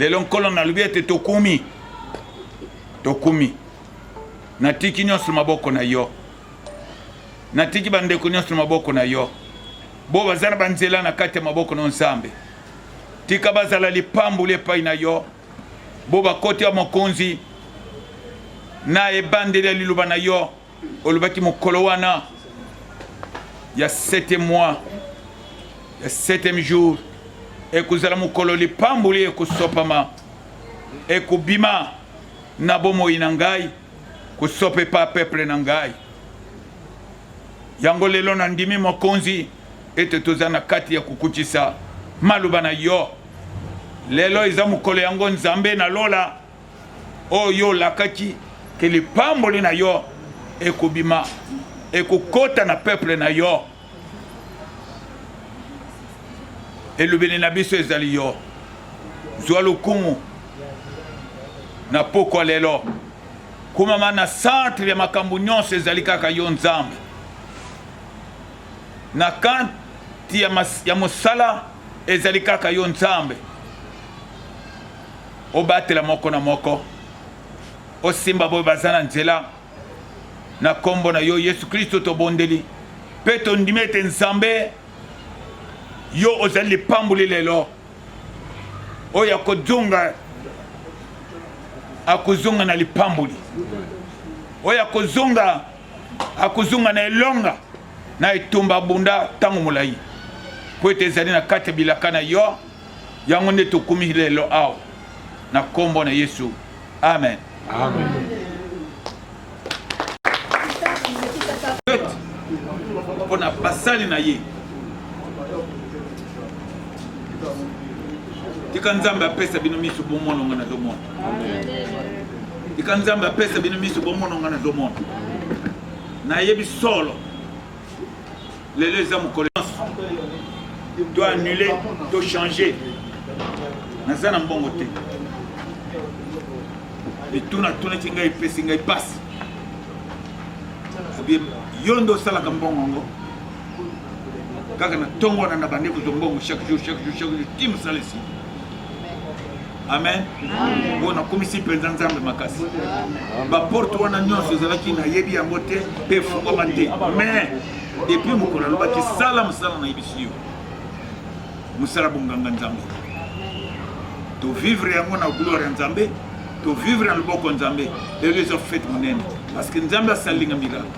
lelo nkolo na lubi ete tokumi natiki nyonso maboko na yo, natiki bandeko nyonso maboko na yo, bo bazala banzela na kati ya maboko na Nzambe, tika bazala lipambu lepai na yo, bo bakoti ya mokonzi na ebandeli liluba na yo olubaki mokolo wana ya 7e mois ya 7e jour ekuzala mokolo lipambuli ekusopama ekubima na bomoi na ngai kusope pa peuple na ngai. Yango lelo na ndimi mokonzi ete toza na kati ya kukutisa maluba na yo. Lelo eza mokolo yango Nzambe na lola oyo lakaki ke lipambuli na yo ekubima ekukota na peuple na yo. Elubeli na biso ezali yo. zwa lukumu na pokwa lelo kumama na centre ya makambo nyonso ezali kaka yo nzambe na kanti ya mosala ezali kaka yo nzambe obatela moko na moko osimba boyo baza na nzela na kombo na yo Yesu Kristo tobondeli mpe tondimi ete nzambe yo ozali lipamboli lelo oyo akuzunga na lipamboli oyo akuzunga na elonga na etumba bunda ntango molai po ete ezali na kati ya bilaka na yo yango nde tokumi lelo awa na kombo na Yesu amen. Amen. Pona basali na ye tika nzambe apesa bino miso bomononga na zomona tika nzambe apesa bino miso bomononga na zomona na yebi solo lelo eza mokolo doit annuler doit changer naza na mbongo te bituna ti ngai epesi ngai pasi yo ndo osalaka mbongo ngo kaka na ntongo wana na bandeko zombongo chaque jour ti mosala esi amen oyo nakomisi mpenza nzambe makasi baporte wana nyonso ezalaki nayebi yango te mpe efungwama te mais depuis mokolo alobaki sala mosala nayebisi yo mosala bonganga nzambe tovivre yango na gloire ya nzambe tovivre na loboko ya nzambe lelo eza fete monene parce que nzambe asalilinga miracle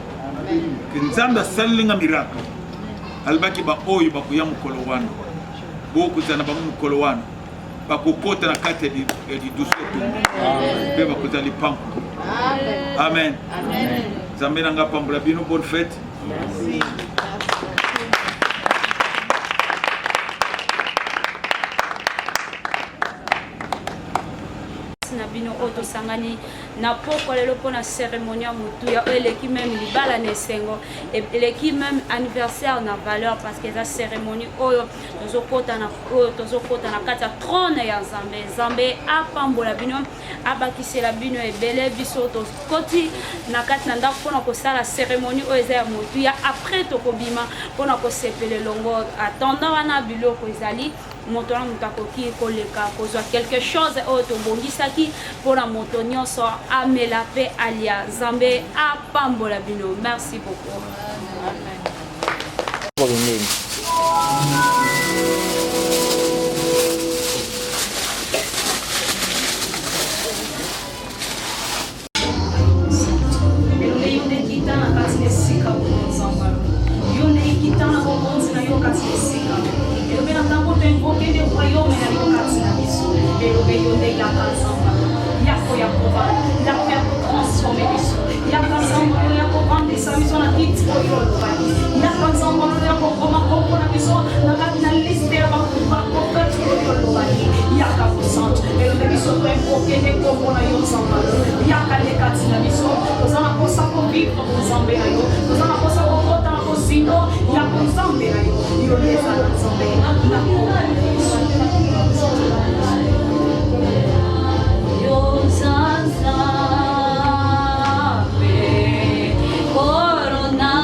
ke nzambe asalilinga miracle alobaki baoyo bakoya mokolo wana bokozala na bango mokolo wana bakokota na kati ya lidusu etumba mpe bakozala lipankulu amen nzambe nanga apambola bino bonne fête. na bino oto sangani na poko lelo pona cérémonie mutuya eleki même libala na esengo eleki même anniversaire na valeur parce que la cérémonie oyo tozokota na kati ya trône ya nzambe nzambe apambola bino abakisela bino ebele biso tokoti na kati na ndako mpona kosala cérémonie oyo eza ya mutuya après tokobima mpona kosepela elongo attendant wana biloko ezali moto na moto akoki koleka kozwa quelque chose oyo tobongisaki mpona moto nyonso amela mpe alia nzambe apambola bino. Merci beaucoup. Amen. Corona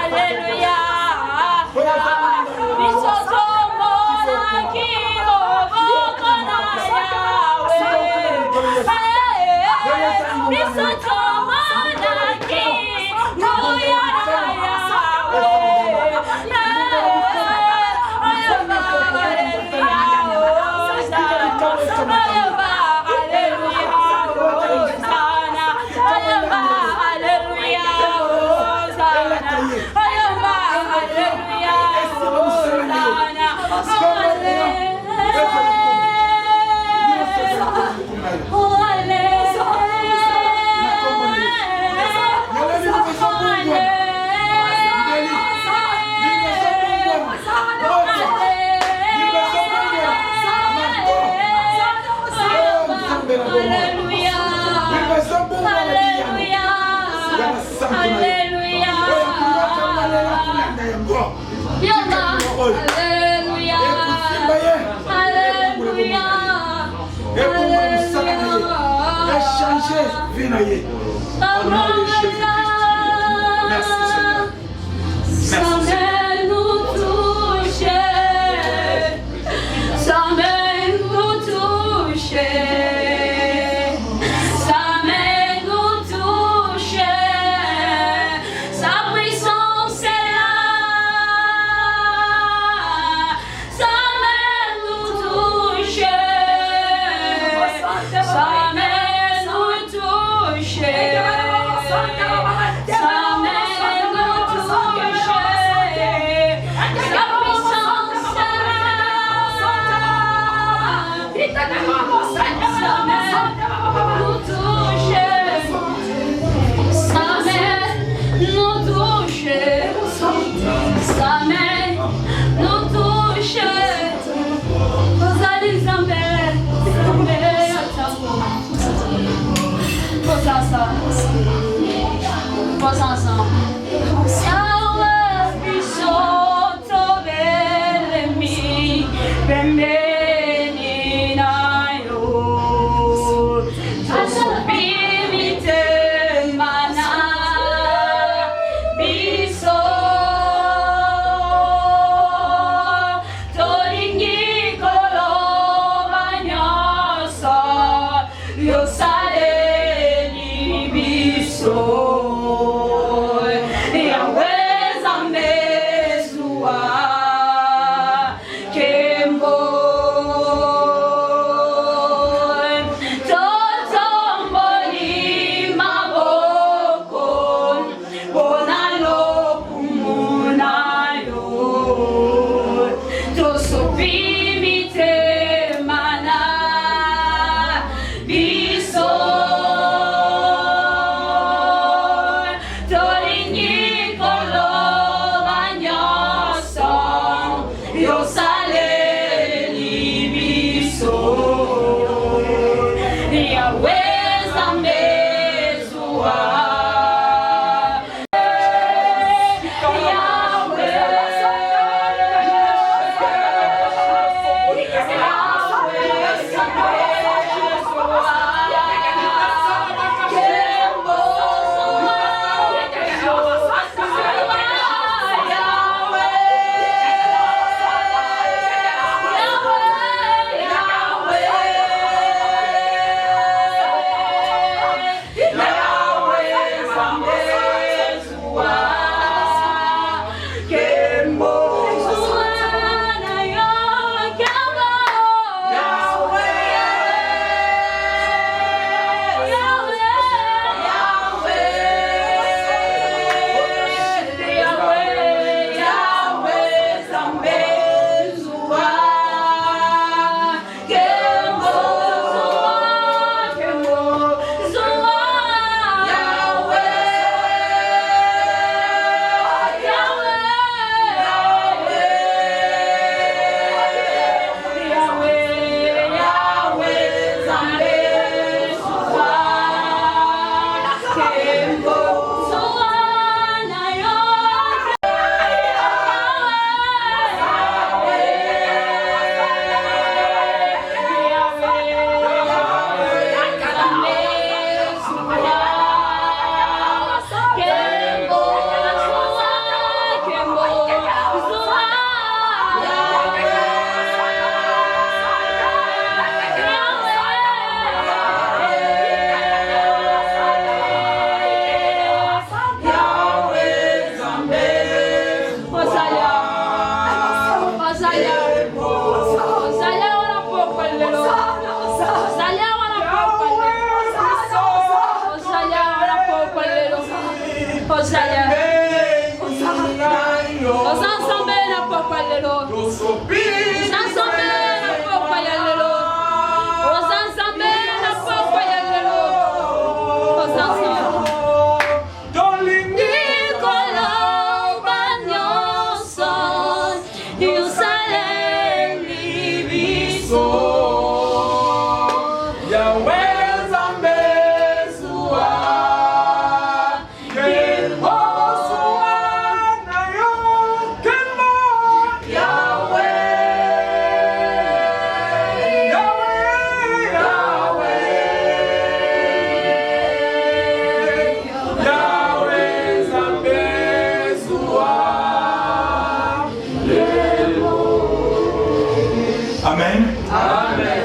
Alléluia. Bisoto mona kimo bokona Yahweh. Bisoto mona kimo Amen. Amen.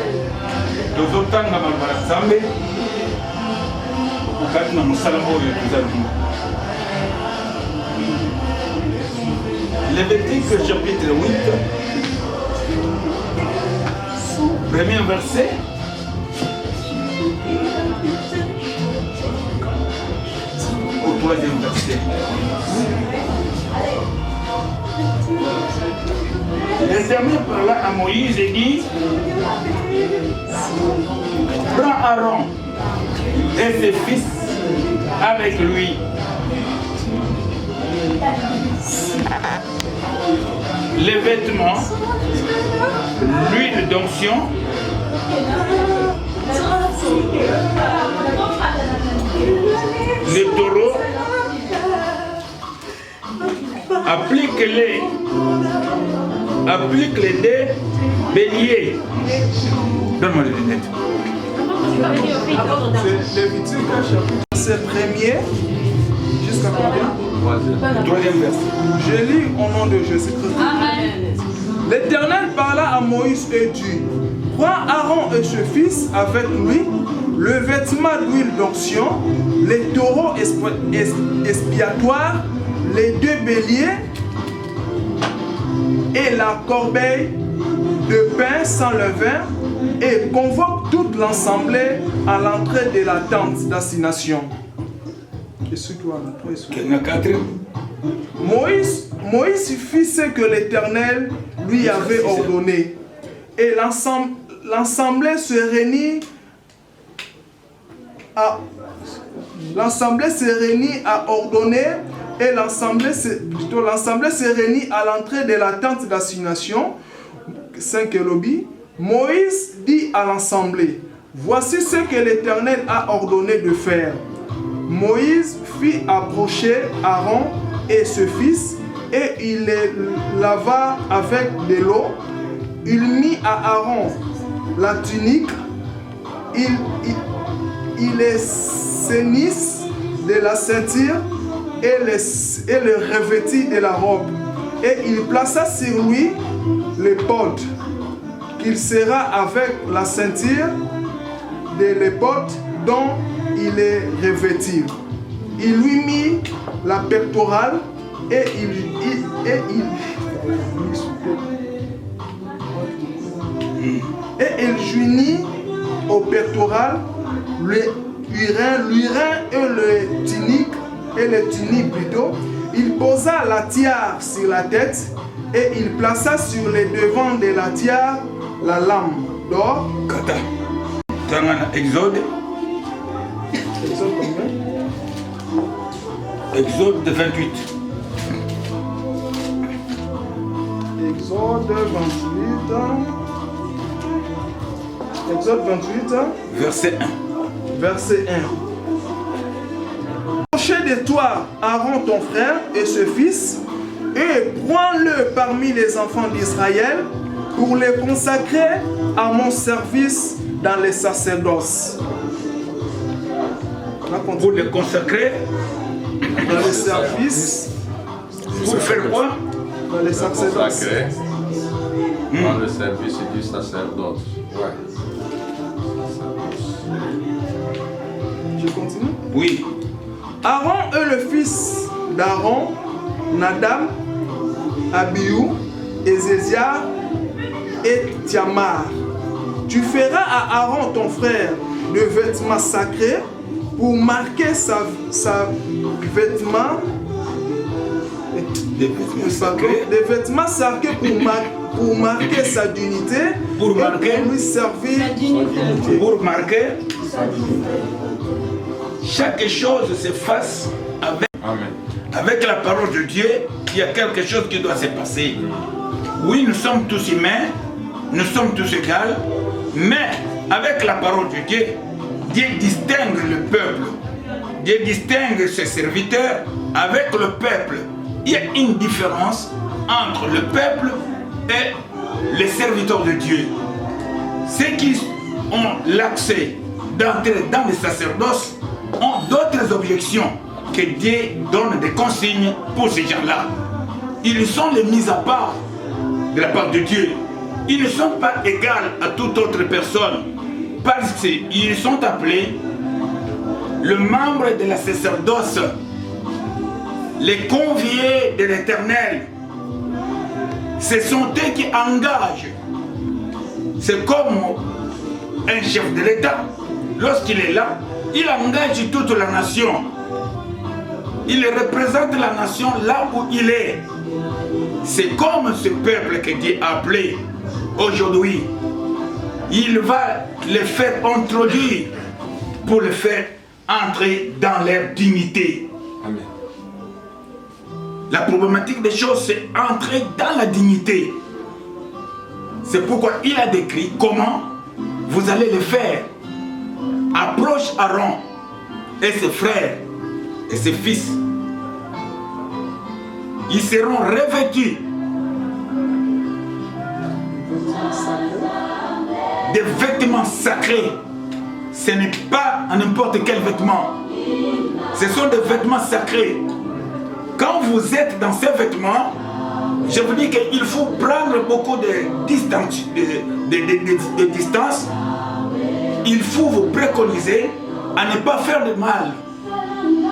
Tozotanga malbara Nzambe kati na musala oyo tozali. Lévitique chapitre 8, premier verset. Au troisième verset. L'Éternel parla à Moïse et dit: prends Aaron et ses fils avec lui. Les vêtements, l'huile d'onction, les taureaux, applique-les des béliers. Donne-moi les lunettes. Lévitique chapitre 1er jusqu'à combien? Troisième verset. Je lis au nom de Jésus-Christ. L'Éternel parla à Moïse et dit: prends Aaron et ses fils avec lui, le vêtement d'huile d'onction, les taureaux expiatoires, les 2 béliers et la corbeille de pain sans levain, et convoque toute l'assemblée à l'entrée de la tente d'assignation. Moïse fit ce que l'Éternel lui avait ordonné, et l'assemblée se réunit à ordonner, et l'assemblée se réunit à l'entrée de la tente d'assignation. 5 Élobi. Moïse dit à l'assemblée: voici ce que l'Éternel a ordonné de faire. Moïse fit approcher Aaron et ses fils, et il les lava avec de l'eau. Il mit à Aaron la tunique, il les ceignit de la ceinture et le revêtit de la robe. Et il plaça sur lui l'éphod, qu'il serra avec la ceinture de l'éphod dont il est revêtu. Il lui mit la pectorale et il joignit au pectoral l'urin et le tunique plutôt. Il posa la tiare sur la tête et il plaça sur les devants de la tiare la lame d'or. Kata. Tangana Exode. Exode 28. Exode 28. Verset 1. Verset 1. Approchez de toi Aaron ton frère et ses fils, et prends-le parmi les enfants d'Israël pour les consacrer à mon service dans les sacerdoces. Pour les consacrer dans les services. Pour faire quoi? Dans les sacerdoces. Dans le service du sacerdoce. Ouais. Je continue? Oui. Aaron est le fils d'Aaron, Nadab, Abihu, Ézéziar et Tiamar. Tu feras à Aaron ton frère le vêtement sacré pour marquer sa vêtement Des vêtements sacrés. Des vêtements sacrés pour marquer sa dignité. Pour marquer. Et pour lui servir. Pour marquer. Chaque chose se fasse avec. Amen. Avec la parole de Dieu, il y a quelque chose qui doit se passer. Oui, nous sommes tous humains, nous sommes tous égaux, mais avec la parole de Dieu, Dieu distingue le peuple. Dieu distingue ses serviteurs avec le peuple. Il y a une différence entre le peuple et les serviteurs de Dieu. Ceux qui ont l'accès d'entrer dans le sacerdoce ont d'autres objections que Dieu donne des consignes pour ces gens-là. Ils sont les mis à part de la part de Dieu. Ils ne sont pas égaux à toute autre personne parce qu'ils sont appelés le membre de la sacerdoce, les conviés de l'Éternel. Ce sont eux qui engagent. C'est comme un chef de l'État. Lorsqu'il est là, il engage toute la nation. Il représente la nation là où il est. C'est comme ce peuple que Dieu a appelé aujourd'hui. Il va les faire introduire pour les faire entrer dans leur dignité. Amen. La problématique des choses, c'est entrer dans la dignité. C'est pourquoi il a décrit comment vous allez le faire. Approche Aaron et ses frères et ses fils. Ils seront revêtus des vêtements sacrés. Ce n'est pas n'importe quel vêtement. Ce sont des vêtements sacrés. Quand vous êtes dans ces vêtements, je vous dis qu'il faut prendre beaucoup de distance. Il faut vous préconiser à ne pas faire de mal.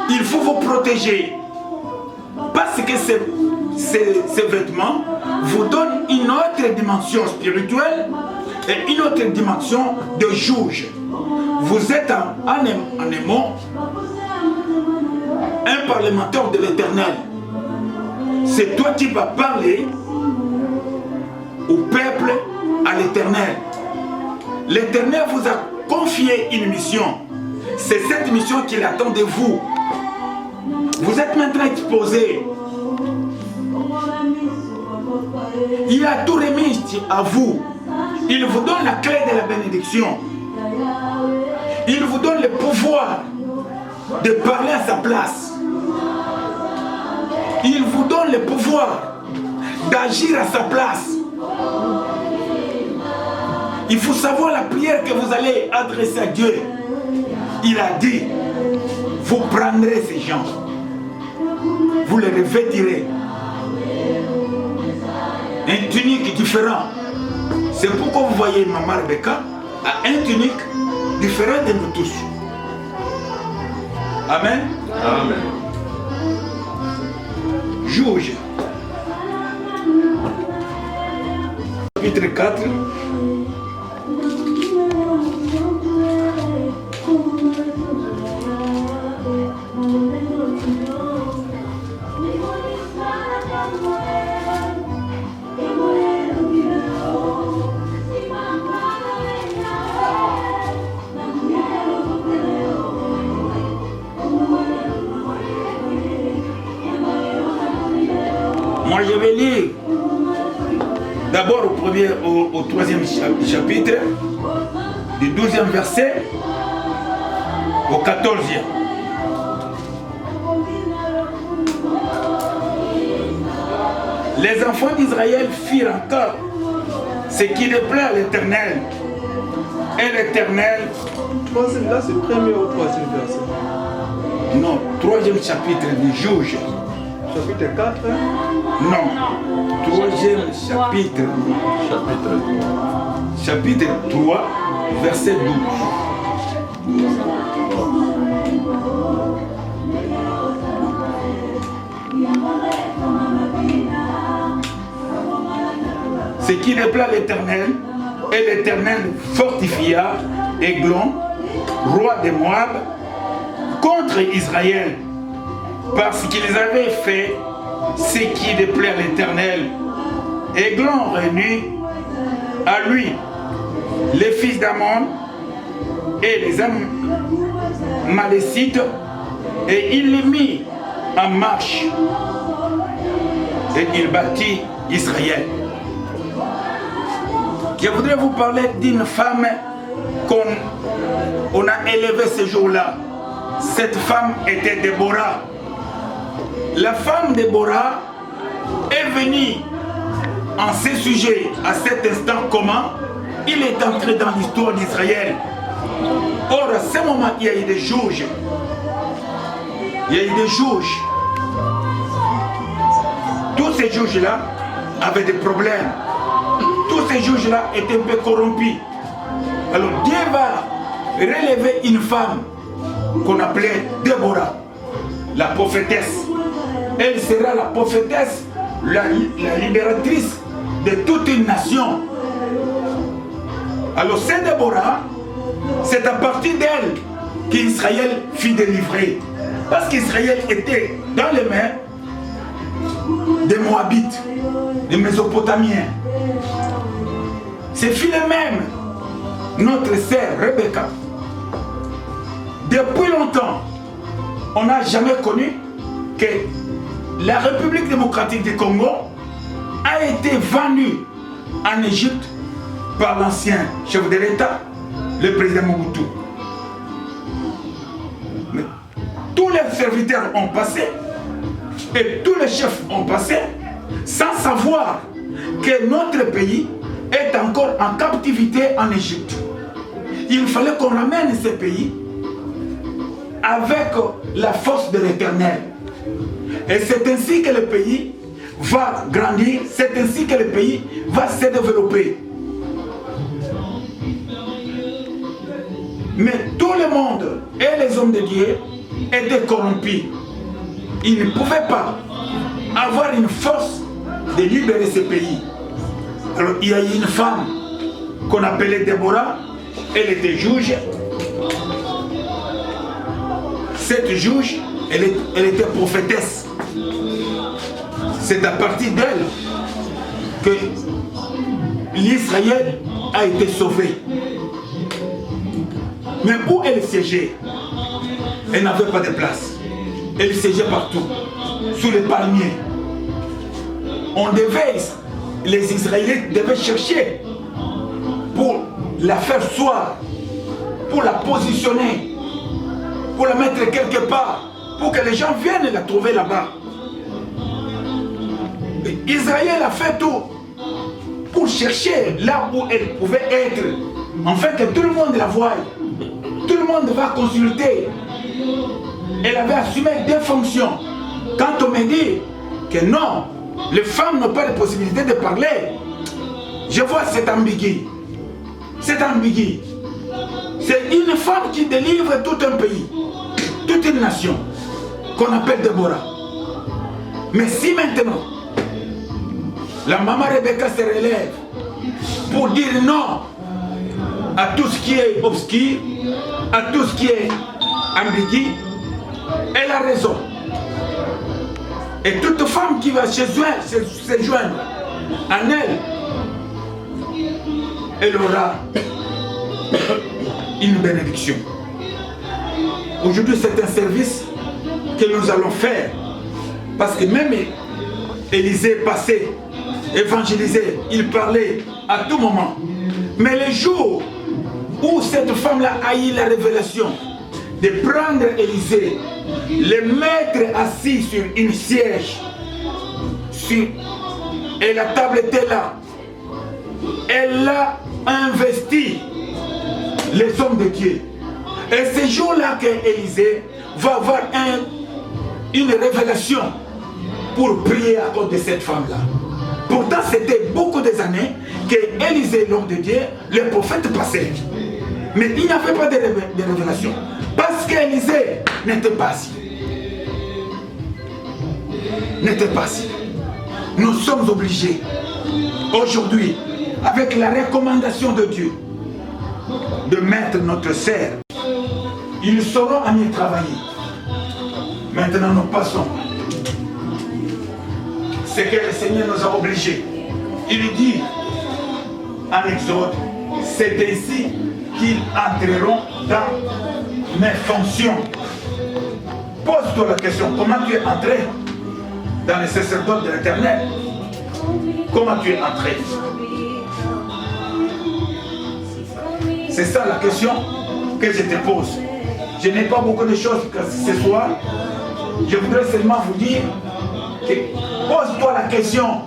Il faut vous protéger. Parce que ces vêtements vous donnent une autre dimension spirituelle et une autre dimension de juge. Vous êtes en aimant un parlementaire de l'Éternel. C'est toi qui vas parler au peuple, à l'Éternel. L'Éternel vous a confié une mission. C'est cette mission qu'il attend de vous. Vous êtes maintenant exposé. Il a tout remis à vous. Il vous donne la clé de la bénédiction. Il vous donne le pouvoir de parler à sa place. Il vous donne le pouvoir d'agir à sa place. Il faut savoir la prière que vous allez adresser à Dieu. Il a dit, vous prendrez ces gens, vous les revêtirez. Un tunique différent. C'est pourquoi vous voyez Maman Rebecca a un tunique différent de nous tous. Amen. Amen. Juge. Chapitre 4. Moi je vais lire d'abord au troisième chapitre, du 12e verset au 14e. Les enfants d'Israël firent encore ce qui déplaît à l'Éternel. Et l'Éternel... Là, c'est le premier ou troisième verset. Non, troisième chapitre du Juge. Chapitre 4. Non, troisième chapitre. Chapitre 3, verset 12. Ce qui déplaît à l'Éternel, et l'Éternel fortifia Églon, roi de Moab, contre Israël, parce qu'ils avaient fait ce qui déplaît à l'Éternel. Et Eglon réunit à lui les fils d'Ammon et les Amalécites, et il les mit en marche, et il bâtit Israël. Je voudrais vous parler d'une femme qu'on a élevée ce jour-là. Cette femme était Déborah. La femme Déborah est venue en ce sujet, à cet instant, comment il est entré dans l'histoire d'Israël. Or, à ce moment, il y a eu des juges. Il y a eu des juges. Tous ces juges-là avaient des problèmes. Tous ces juges-là étaient un peu corrompus. Alors Dieu va relever une femme qu'on appelait Déborah, la prophétesse. Elle sera la prophétesse, la libératrice de toute une nation. Alors c'est Déborah, c'est à partir d'elle qu'Israël fut délivré. Parce qu'Israël était dans les mains des Moabites, des Mésopotamiens. C'est elle-même, notre sœur Rebecca. Depuis longtemps, on n'a jamais connu que la République démocratique du Congo a été vendue en Égypte par l'ancien chef de l'État, le président Mobutu. Mais tous les serviteurs ont passé et tous les chefs ont passé sans savoir que notre pays est encore en captivité en Égypte. Il fallait qu'on ramène ce pays avec la force de l'Éternel. Et c'est ainsi que le pays va grandir, c'est ainsi que le pays va se développer. Mais tout le monde et les hommes de Dieu étaient corrompus. Ils ne pouvaient pas avoir une force de libérer ce pays. Alors il y a eu une femme qu'on appelait Déborah, elle était juge. Cette juge, elle était prophétesse. C'est à partir d'elle que l'Israël a été sauvé. Mais où elle siégeait, elle n'avait pas de place. Elle siégeait partout, sous les palmiers. Les Israélites devaient chercher pour la faire soir, pour la positionner, pour la mettre quelque part, pour que les gens viennent la trouver là-bas. Israël a fait tout pour chercher là où elle pouvait être, afin que tout le monde la voie. Tout le monde va consulter. Elle avait assumé deux fonctions. Quand on me dit que non, les femmes n'ont pas de possibilité de parler, je vois cette ambigu. Cette ambigu. C'est une femme qui délivre tout un pays, toute une nation, qu'on appelle Déborah. Mais si maintenant, la maman Rebecca se relève pour dire non à tout ce qui est obscur, à tout ce qui est ambigu, elle a raison. Et toute femme qui va se joindre en elle, elle aura une bénédiction. Aujourd'hui, c'est un service que nous allons faire. Parce que même Élisée passait, évangélisait, il parlait à tout moment. Mais le jour où cette femme-là a eu la révélation de prendre Élisée, le mettre assis sur une siège, et la table était là, elle a investi les hommes de Dieu. Et ce jour-là qu'Élisée va avoir une révélation pour prier à cause de cette femme-là. Pourtant, c'était beaucoup des années que Élisée, l'homme de Dieu, le prophète passait. Mais il n'y avait pas de révélation. Parce qu'Élisée n'était pas assis. N'était pas assis. Nous sommes obligés, aujourd'hui, avec la recommandation de Dieu, de mettre notre sœur. Ils sauront à mieux travailler. Maintenant, nous passons ce que le Seigneur nous a obligés. Il dit en Exode, c'est ainsi qu'ils entreront dans mes fonctions. Pose-toi la question, comment tu es entré dans le sacerdoce de l'Éternel? Comment tu es entré? C'est ça la question que je te pose. Je n'ai pas beaucoup de choses ce soir. Je voudrais seulement vous dire que pose-toi la question.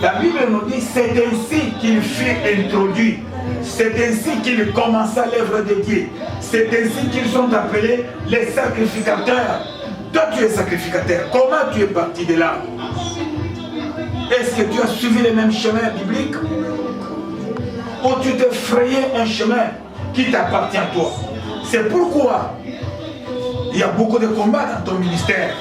La Bible nous dit c'est ainsi qu'il fut introduit. C'est ainsi qu'il commença l'œuvre de Dieu. C'est ainsi qu'ils sont appelés les sacrificateurs. Toi tu es sacrificateur. Comment tu es parti de là? Est-ce que tu as suivi le même chemin biblique? Ou tu t'es frayé un chemin qui t'appartient à toi? C'est pourquoi il y a beaucoup de combats dans ton ministère.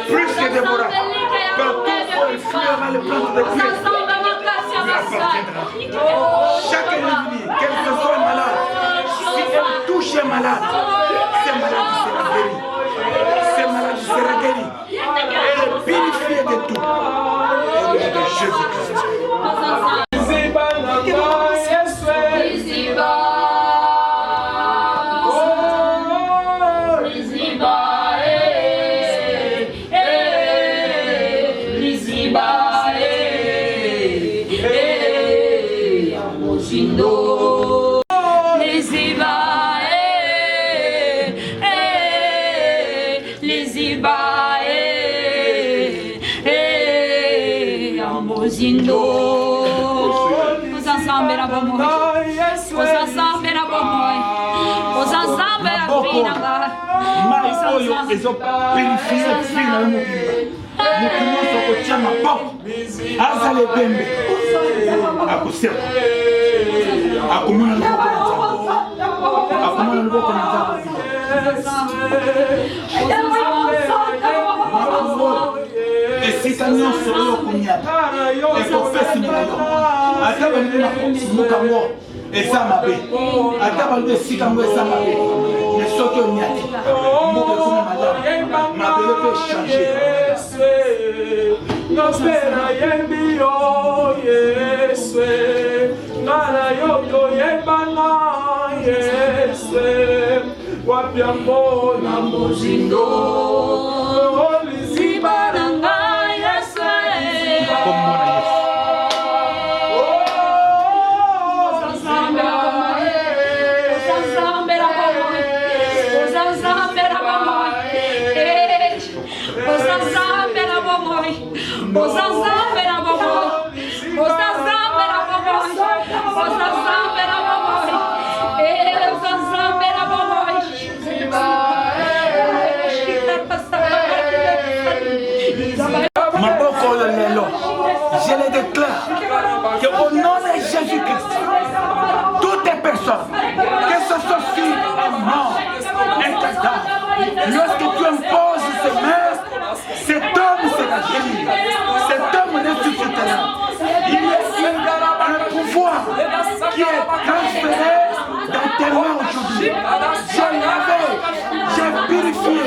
Plus que Déborah, quand tout faut fuir dans le plan de Dieu, chaque ennemi, quel que soit malade, si elle touche un malade, ce malade sera guéri. Ce malade sera guéri. Elle est purifiée de tout. Au nom de Jésus-Christ. Je le déclare qu'au nom de Jésus-Christ, toutes les personnes, que ce soit sur un mort, un cadavre, lorsque tu imposes ces mains, cet homme sera guéri. Cet homme ressuscitera. Il y a un pouvoir qui est transféré dans tes mains aujourd'hui. J'ai lavé, j'ai purifié.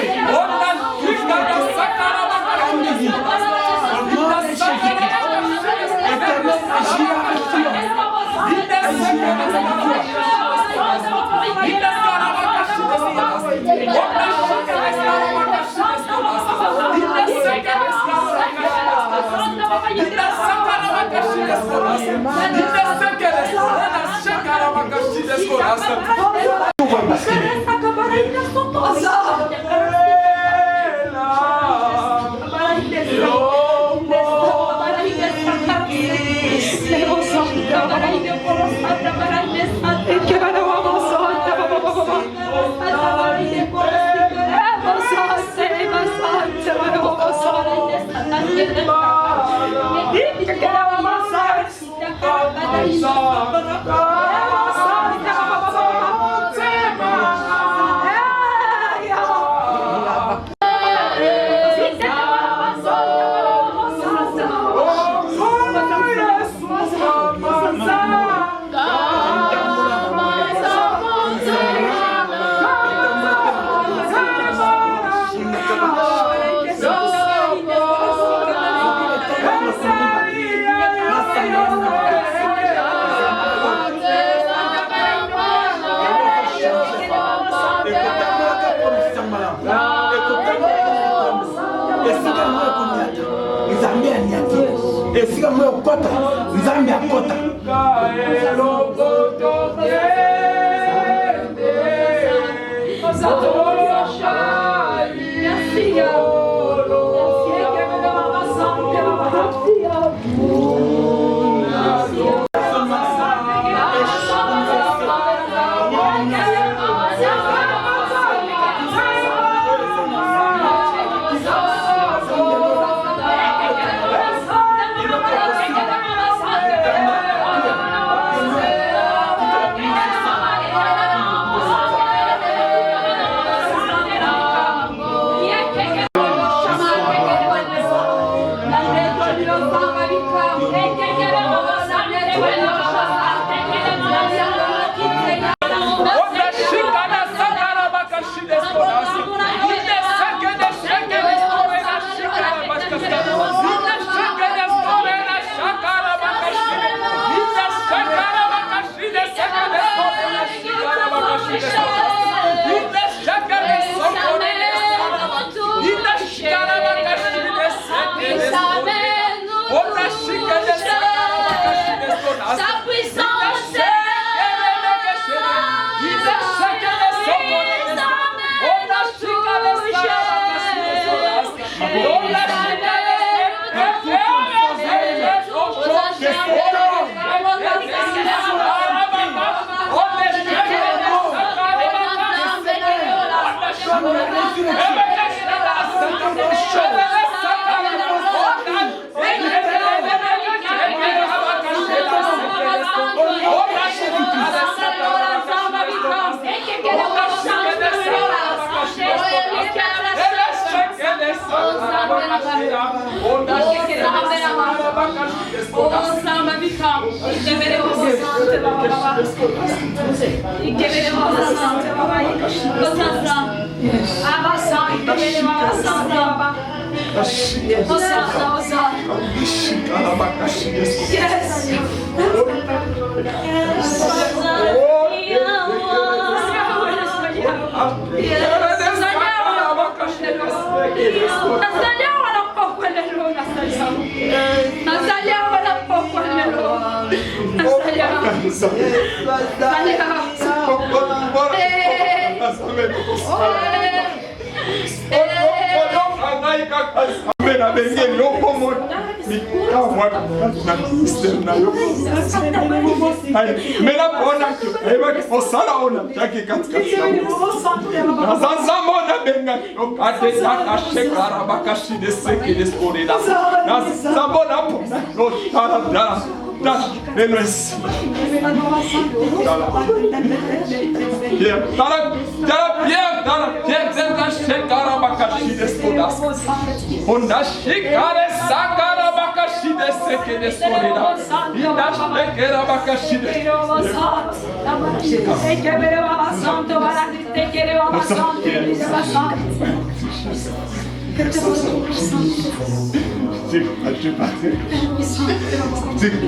Esika mwe okota, nzambe akota.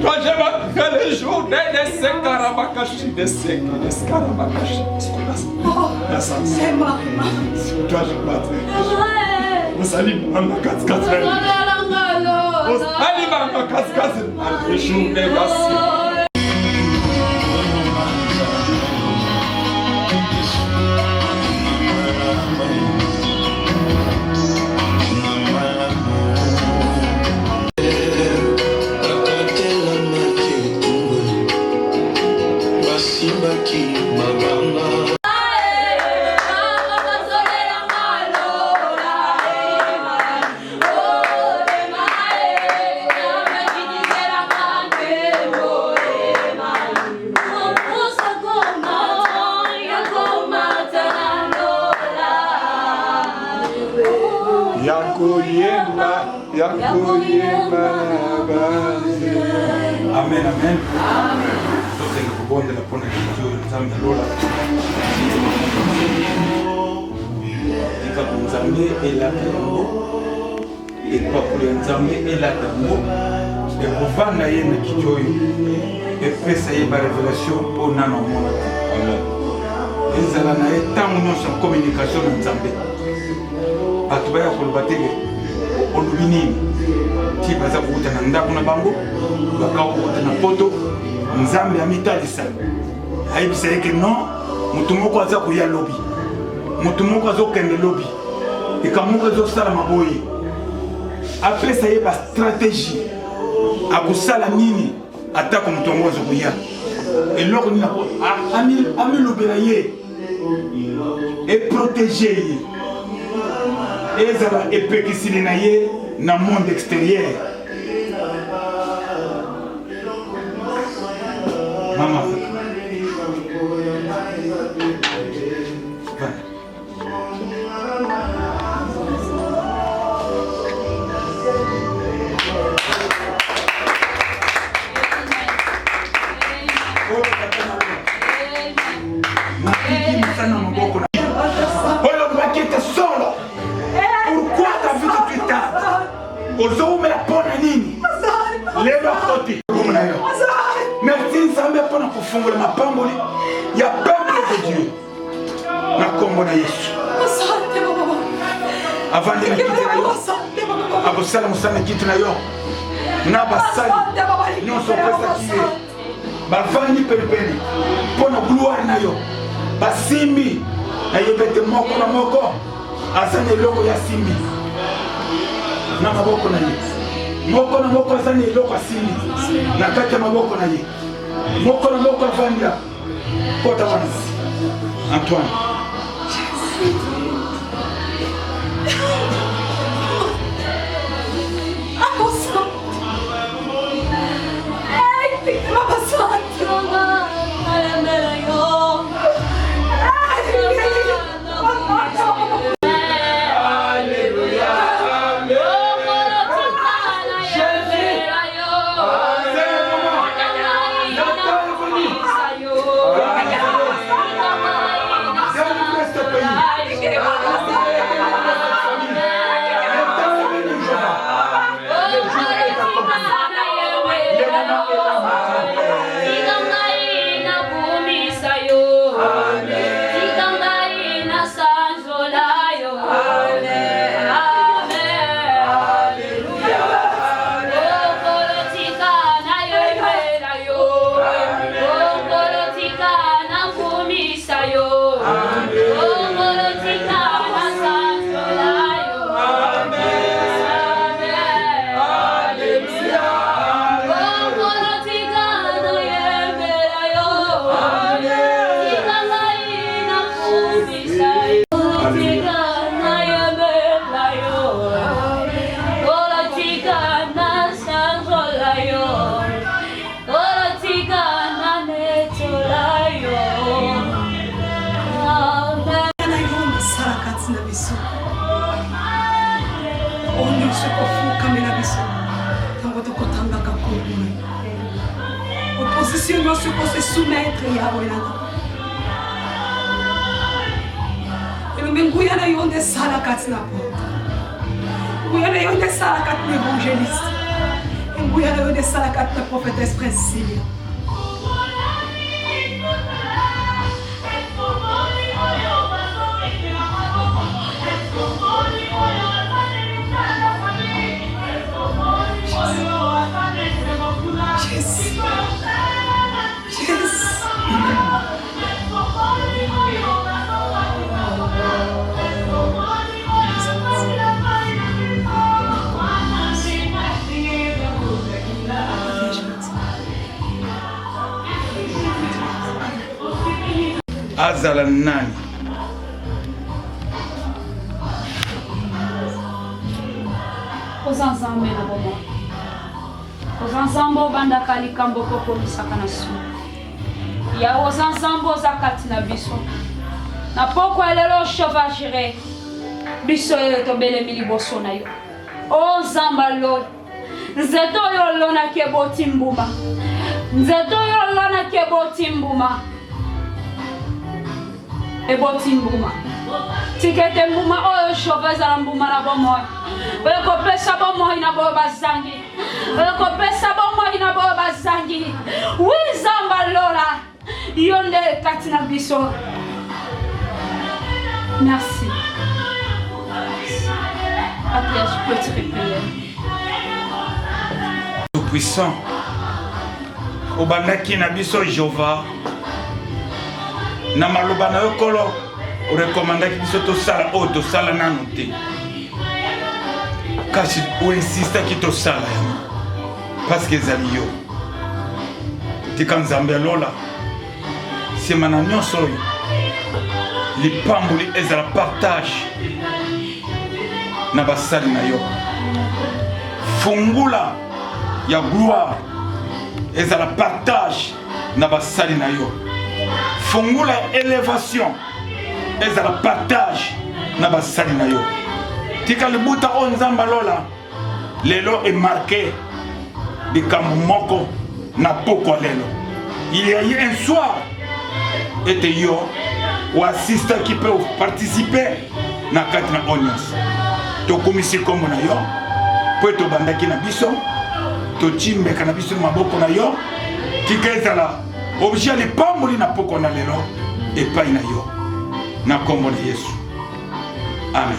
Toi, je m'appelle les journées de ces carabakashi, de ces carabakashi. Toi, je m'appelle. Vous allez m'en casser. Allez, m'en casser. Les journées, Yakoyemba Amen, amen. Tote kubonde la pona kitu nzambe lola. Ika nzambe elatango. Ika kule nzambe elatango. E kuvanda ye na kijoyo. E pesa ye ba révélation pour nano mona. Amen. Ezala na etango nyonso communication na nzambe. Atubaya kulubatege. Olubinini. Ti baza kukuta na ndako na bango. Bakao kukuta na poto. Nzambe amitalisa. Ayibisa yeke non. Mutu moko aza kuya lobi. Mutu moko azo kende lobi. Ikamuko azo sala maboyi. Apesa ye ba stratégie. Akusala nini atako mutu moko azo kuya. Eloko nina ko ami lobela ye. Et protéger ye. Ezala epekisili na ye na monde extérieur. Mama. Merci Nzambe pour nous fungula mapamboli ya peuple de Dieu. Na kombo na Yesu. Avant de quitter na yo. Abosala musana quitte na yo. Na basali. Non so pesa kiye. Bavandi pelipeli. Pour na gloire na yo. Basimbi. Na yebete moko na moko. Asane loko ya simbi. Na maboko na ye. Moko na moko asane loko asili na kati ya maboko na ye. Moko na moko avandia kota wana Antoine Opposition doit se soumettre Yahweh. Nguyana yonde sala katina porta. Nguyana yonde sala katina évangéliste. Nguyana yonde sala katina prophétesse principale. Azala nani? Ozanzambe na bomo. Ozanzambo banda kali kambo koko misaka na su. Ya ozanzambo zakati na biso. Na poko elelo chevagire. biso tobelemi liboso na yo o nzamba loyo nzeto oyo olonaki eboti mbuma nzeto oyo olonaki eboti mbuma eboti mbuma tikete mbuma oyo shova ezala mbuma na bomoi oyo kopesa bomoi na boyo bazangi oyo kopesa bomoi na boyo bazangi wi nzamba lola yo nde kati na biso. Merci. Patriarche, je peux te répéter. Tout-puissant, obandaki na biso Jehova, na maloba na yo kolo, orekomandaki biso tosala oyo tosala nanu te. Kasi oinsistaki tosala yango, parce que ezali yo. Tika Nzambe alola, sema na nyonso oyo, lipamboli ezala partage na basali na yo. Fungula ya gloire ezala partage na basali na yo. Fungula ya élévation ezala partage na basali na yo. Tika libuta o Nzamba lola lelo est marqué de moko na poko lelo. Il y a eu un soir et yo ou assistant qui peut participer na kati na onyos. To komisi komo na yo po to bandaki na biso to chimbeka na biso maboko na yo tika ezala objet le pamboli na poko na lelo epai na yo na kombo na Yesu. Amen.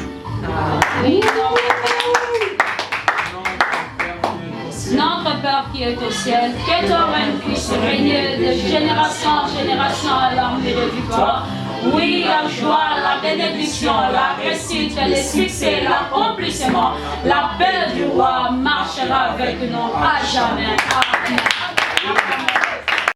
Notre Père qui est au ciel, que ton règne puisse régner de génération en génération à l'armée de victoire. Oui, la joie, la bénédiction, la réussite, le succès, l'accomplissement, la paix du roi marchera avec nous à jamais. Amen.